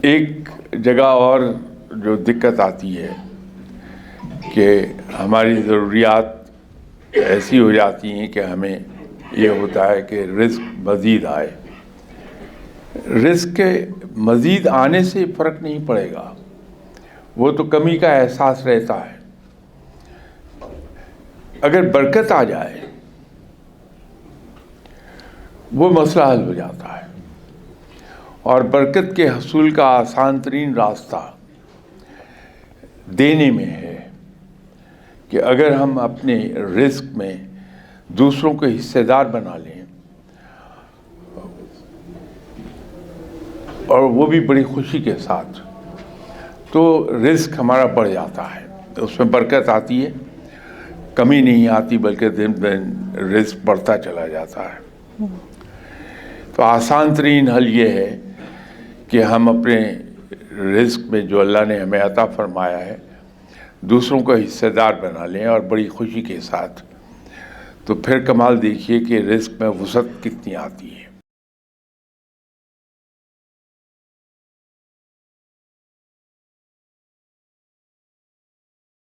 ایک جگہ اور جو دقت آتی ہے کہ ہماری ضروریات ایسی ہو جاتی ہیں کہ ہمیں یہ ہوتا ہے کہ رزق مزید آئے. رزق کے مزید آنے سے فرق نہیں پڑے گا، وہ تو کمی کا احساس رہتا ہے. اگر برکت آ جائے وہ مسئلہ حل ہو جاتا ہے. اور برکت کے حصول کا آسان ترین راستہ دینے میں ہے کہ اگر ہم اپنے رزق میں دوسروں کو حصے دار بنا لیں اور وہ بھی بڑی خوشی کے ساتھ، تو رزق ہمارا بڑھ جاتا ہے، اس میں برکت آتی ہے، کمی نہیں آتی بلکہ دن دن رزق بڑھتا چلا جاتا ہے. تو آسان ترین حل یہ ہے کہ ہم اپنے رزق میں جو اللہ نے ہمیں عطا فرمایا ہے دوسروں کو حصے دار بنا لیں اور بڑی خوشی کے ساتھ. تو پھر کمال دیکھیے کہ رزق میں وسعت کتنی آتی ہے.